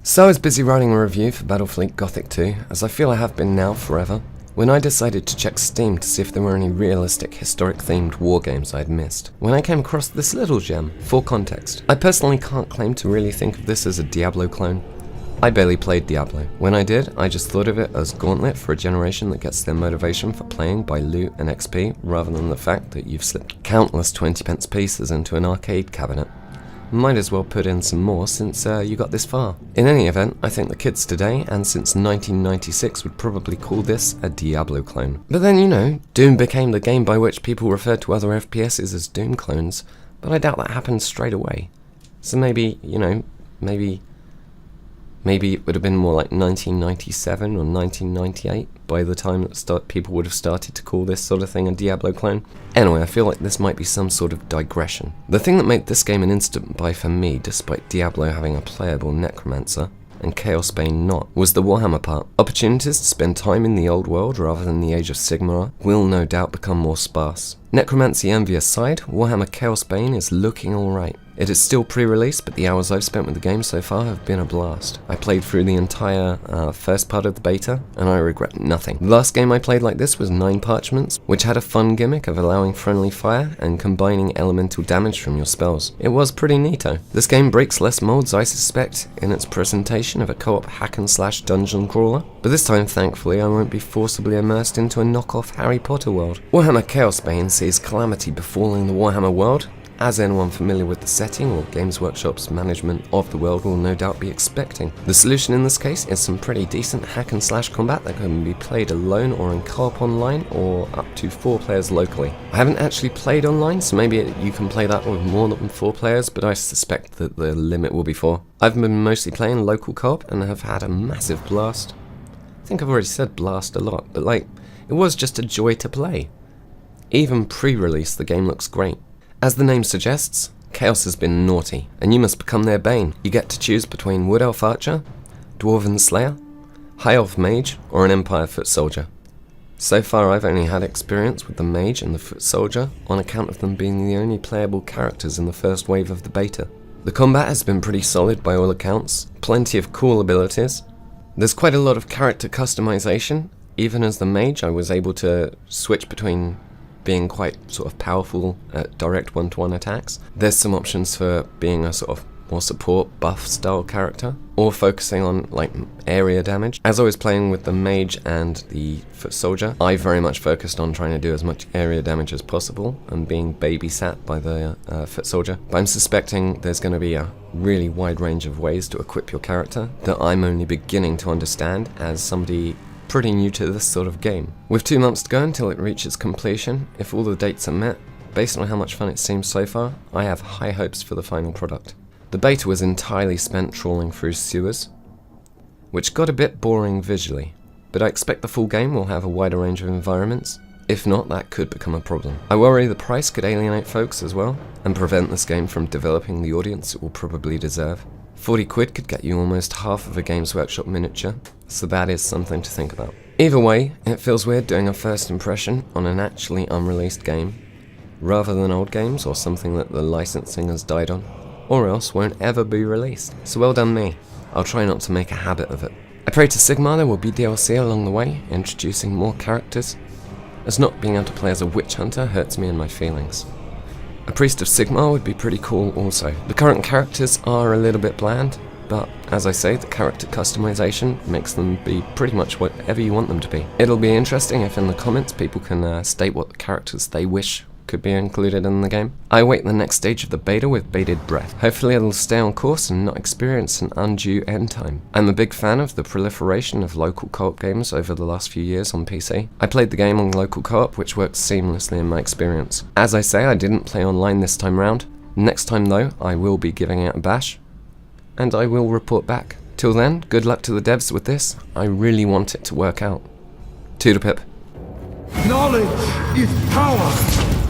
So I was busy writing a review for Battlefleet Gothic 2, as I feel I have been now forever, when I decided to check Steam to see if there were any realistic historic-themed war games I'd missed. When I came across this little gem, for context, I personally can't claim to really think of this as a Diablo clone. I barely played Diablo. When I did, I just thought of it as Gauntlet for a generation that gets their motivation for playing by loot and XP, rather than the fact that you've slipped countless 20p pieces into an arcade cabinet. Might as well put in some more since you got this far. In any event, I think the kids today, and since 1996, would probably call this a Diablo clone. But then, you know, Doom became the game by which people referred to other FPSs as Doom clones, but I doubt that happened straight away. So maybe, you know, maybe it would have been more like 1997 or 1998 by the time that people would have started to call this sort of thing a Diablo clone. Anyway, I feel like this might be some sort of digression. The thing that made this game an instant buy for me, despite Diablo having a playable necromancer and Chaosbane not, was the Warhammer part. Opportunities to spend time in the old world rather than the Age of Sigmar will no doubt become more sparse. Necromancy envy aside, Warhammer Chaosbane is looking alright. It is still pre-release, but the hours I've spent with the game so far have been a blast. I played through the entire first part of the beta, and I regret nothing. The last game I played like this was 9 Parchments, which had a fun gimmick of allowing friendly fire and combining elemental damage from your spells. It was pretty neato. This game breaks less molds, I suspect, in its presentation of a co-op hack-and-slash dungeon crawler, but this time, thankfully, I won't be forcibly immersed into a knockoff Harry Potter world. Warhammer Chaosbane sees calamity befalling the Warhammer world, as anyone familiar with the setting or Games Workshop's management of the world will no doubt be expecting. The solution in this case is some pretty decent hack-and-slash combat that can be played alone or in co-op online, or up to 4 players locally. I haven't actually played online, so maybe you can play that with more than 4 players, but I suspect that the limit will be 4. I've been mostly playing local co-op and have had a massive blast. I think I've already said blast a lot, but like, it was just a joy to play. Even pre-release, the game looks great. As the name suggests, Chaos has been naughty, and you must become their bane. You get to choose between Wood Elf Archer, Dwarven Slayer, High Elf Mage, or an Empire Foot Soldier. So far I've only had experience with the Mage and the Foot Soldier on account of them being the only playable characters in the first wave of the beta. The combat has been pretty solid by all accounts, plenty of cool abilities. There's quite a lot of character customization. Even as the Mage, I was able to switch between being quite sort of powerful at direct one-to-one attacks. There's some options for being a sort of more support buff style character, or focusing on like area damage. As I was playing with the Mage and the Foot Soldier, I very much focused on trying to do as much area damage as possible and being babysat by the Foot Soldier. But I'm suspecting there's going to be a really wide range of ways to equip your character that I'm only beginning to understand as somebody pretty new to this sort of game. With 2 months to go until it reaches completion, if all the dates are met, based on how much fun it seems so far, I have high hopes for the final product. The beta was entirely spent trawling through sewers, which got a bit boring visually, but I expect the full game will have a wider range of environments. If not, that could become a problem. I worry the price could alienate folks as well, and prevent this game from developing the audience it will probably deserve. 40 quid could get you almost half of a Games Workshop miniature, so that is something to think about. Either way, it feels weird doing a first impression on an actually unreleased game, rather than old games or something that the licensing has died on, or else won't ever be released. So well done me. I'll try not to make a habit of it. I pray to Sigmar there will be DLC along the way, introducing more characters, as not being able to play as a witch hunter hurts me in my feelings. A Priest of Sigmar would be pretty cool also. The current characters are a little bit bland, but as I say, the character customization makes them be pretty much whatever you want them to be. It'll be interesting if in the comments people can state what characters they wish could be included in the game. I await the next stage of the beta with bated breath. Hopefully it'll stay on course and not experience an undue end time. I'm a big fan of the proliferation of local co-op games over the last few years on PC. I played the game on local co-op, which worked seamlessly in my experience. As I say, I didn't play online this time round. Next time though, I will be giving it a bash, and I will report back. Till then, good luck to the devs with this. I really want it to work out. Toodle pip. Knowledge is power!